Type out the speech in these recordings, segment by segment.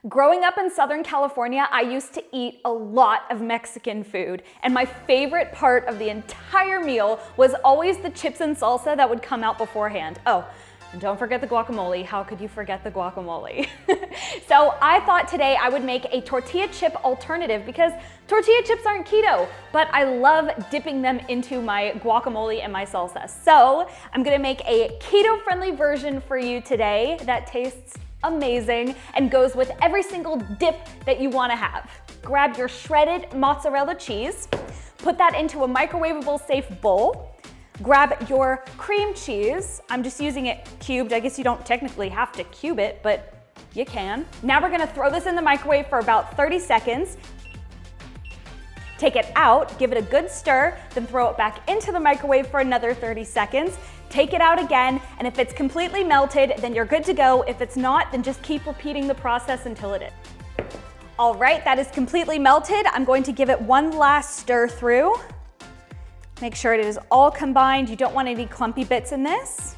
Growing up in Southern California, I used to eat a lot of Mexican food, and my favorite part of the entire meal was always the chips and salsa that would come out beforehand. Oh, and don't forget the guacamole. How could you forget the guacamole? So I thought today I would make a tortilla chip alternative because tortilla chips aren't keto, but I love dipping them into my guacamole and my salsa. So I'm gonna make a keto-friendly version for you today that tastes amazing and goes with every single dip that you want to have. Grab your shredded mozzarella cheese, put that into a microwavable safe bowl. Grab your cream cheese. I'm just using it cubed. I guess you don't technically have to cube it, but you can. Now we're gonna throw this in the microwave for about 30 seconds. Take it out, give it a good stir, then throw it back into the microwave for another 30 seconds. Take it out again, and if it's completely melted, then you're good to go. If it's not, then just keep repeating the process until it is. All right, that is completely melted. I'm going to give it one last stir through. Make sure it is all combined. You don't want any clumpy bits in this.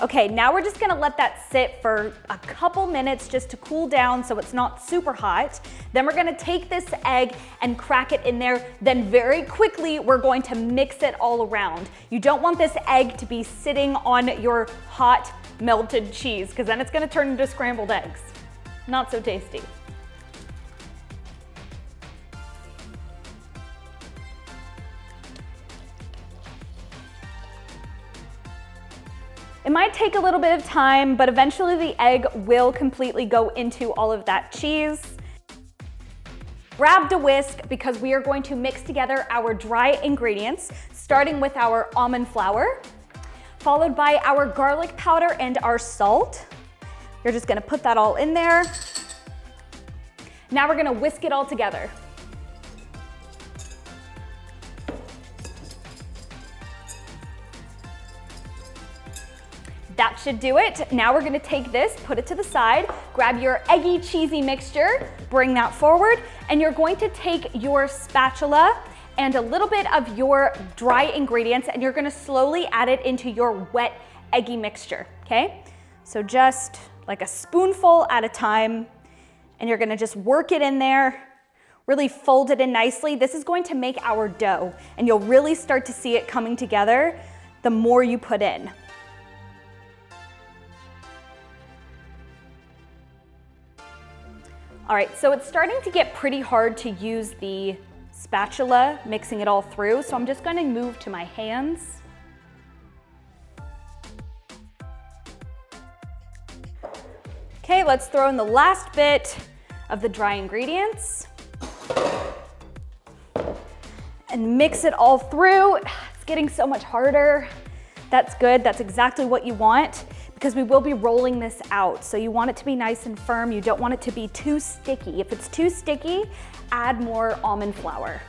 Okay, now we're just gonna let that sit for a couple minutes just to cool down so it's not super hot. Then we're gonna take this egg and crack it in there. Then very quickly, we're going to mix it all around. You don't want this egg to be sitting on your hot melted cheese because then it's gonna turn into scrambled eggs. Not so tasty. It might take a little bit of time, but eventually the egg will completely go into all of that cheese. Grab a whisk because we are going to mix together our dry ingredients, starting with our almond flour, followed by our garlic powder and our salt. You're just gonna put that all in there. Now we're gonna whisk it all together. That should do it. Now we're gonna take this, put it to the side, grab your eggy cheesy mixture, bring that forward, and you're going to take your spatula and a little bit of your dry ingredients and you're gonna slowly add it into your wet eggy mixture, okay? So just like a spoonful at a time, and you're gonna just work it in there, really fold it in nicely. This is going to make our dough, and you'll really start to see it coming together the more you put in. All right, so it's starting to get pretty hard to use the spatula, mixing it all through, so I'm just gonna move to my hands. Okay, let's throw in the last bit of the dry ingredients and mix it all through. It's getting so much harder. That's good, that's exactly what you want, because we will be rolling this out. So you want it to be nice and firm. You don't want it to be too sticky. If it's too sticky, add more almond flour.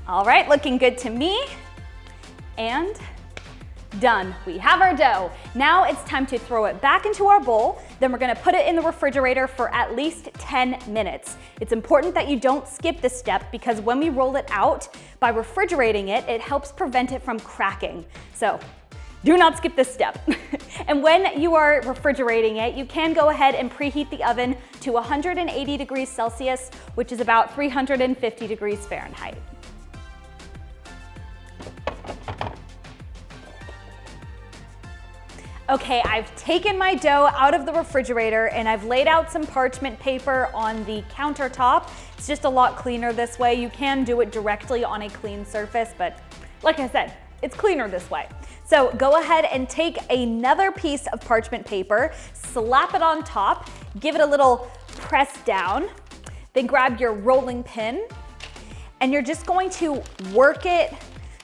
All right, looking good to me. And done. We have our dough. Now it's time to throw it back into our bowl. Then we're gonna put it in the refrigerator for at least 10 minutes. It's important that you don't skip this step because when we roll it out, by refrigerating it, it helps prevent it from cracking. So do not skip this step. And when you are refrigerating it, you can go ahead and preheat the oven to 180 degrees Celsius, which is about 350 degrees Fahrenheit. Okay, I've taken my dough out of the refrigerator and I've laid out some parchment paper on the countertop. It's just a lot cleaner this way. You can do it directly on a clean surface, but like I said, it's cleaner this way. So go ahead and take another piece of parchment paper, slap it on top, give it a little press down, then grab your rolling pin, and you're just going to work it.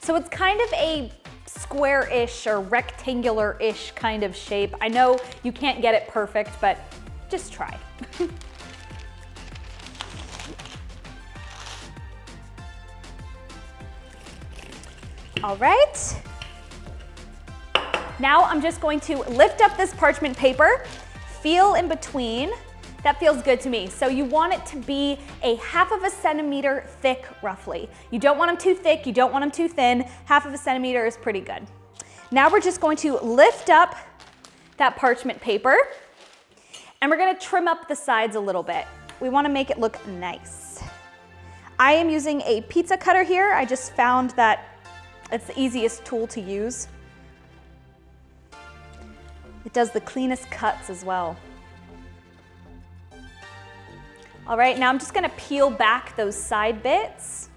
So it's kind of a square-ish or rectangular-ish kind of shape. I know you can't get it perfect, but just try. All right. Now I'm just going to lift up this parchment paper, feel in between. That feels good to me. So you want it to be a 1/2 centimeter thick, roughly. You don't want them too thick, you don't want them too thin. 1/2 centimeter is pretty good. Now we're just going to lift up that parchment paper, and we're gonna trim up the sides a little bit. We wanna make it look nice. I am using a pizza cutter here. I just found that it's the easiest tool to use. It does the cleanest cuts as well. All right, now I'm just gonna peel back those side bits.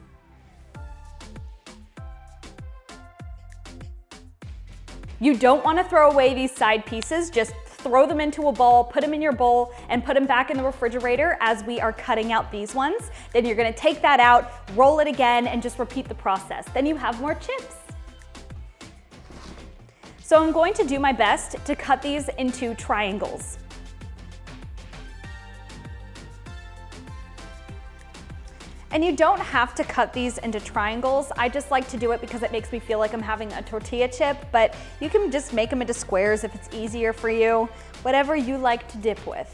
You don't wanna throw away these side pieces, just throw them into a bowl, put them in your bowl, and put them back in the refrigerator as we are cutting out these ones. Then you're gonna take that out, roll it again, and just repeat the process. Then you have more chips. So I'm going to do my best to cut these into triangles. And you don't have to cut these into triangles. I just like to do it because it makes me feel like I'm having a tortilla chip, but you can just make them into squares if it's easier for you, whatever you like to dip with.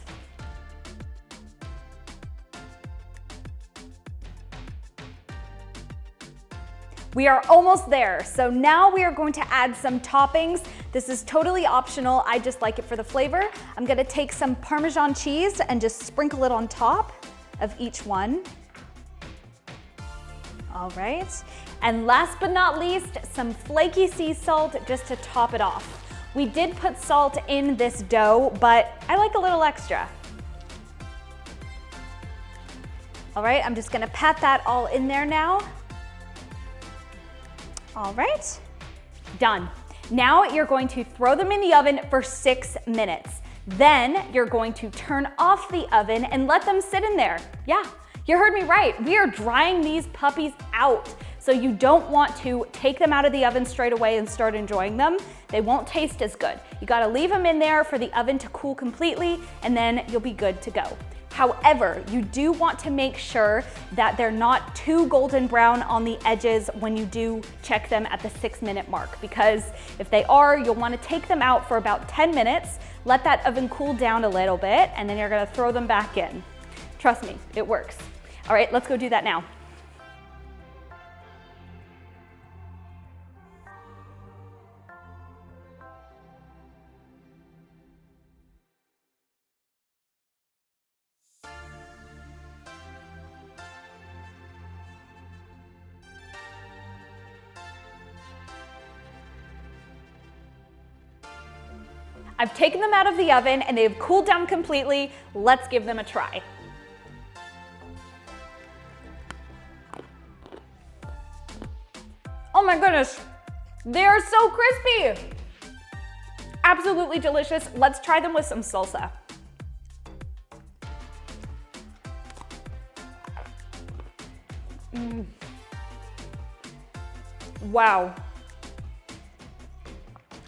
We are almost there. So now we are going to add some toppings. This is totally optional. I just like it for the flavor. I'm gonna take some Parmesan cheese and just sprinkle it on top of each one. All right, and last but not least, some flaky sea salt just to top it off. We did put salt in this dough, but I like a little extra. All right, I'm just gonna pat that all in there now. All right, done. Now you're going to throw them in the oven for 6 minutes. Then you're going to turn off the oven and let them sit in there. Yeah. You heard me right, we are drying these puppies out. So you don't want to take them out of the oven straight away and start enjoying them. They won't taste as good. You gotta leave them in there for the oven to cool completely, and then you'll be good to go. However, you do want to make sure that they're not too golden brown on the edges when you do check them at the 6-minute mark, because if they are, you'll wanna take them out for about 10 minutes, let that oven cool down a little bit, and then you're gonna throw them back in. Trust me, it works. All right, let's go do that now. I've taken them out of the oven and they've cooled down completely. Let's give them a try. Oh my goodness, they are so crispy. Absolutely delicious. Let's try them with some salsa. Wow.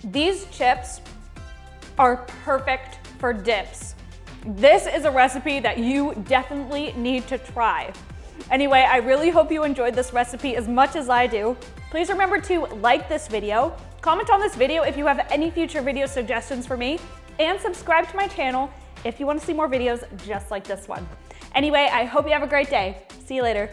These chips are perfect for dips. This is a recipe that you definitely need to try. Anyway, I really hope you enjoyed this recipe as much as I do. Please remember to like this video, comment on this video if you have any future video suggestions for me, and subscribe to my channel if you want to see more videos just like this one. Anyway, I hope you have a great day. See you later.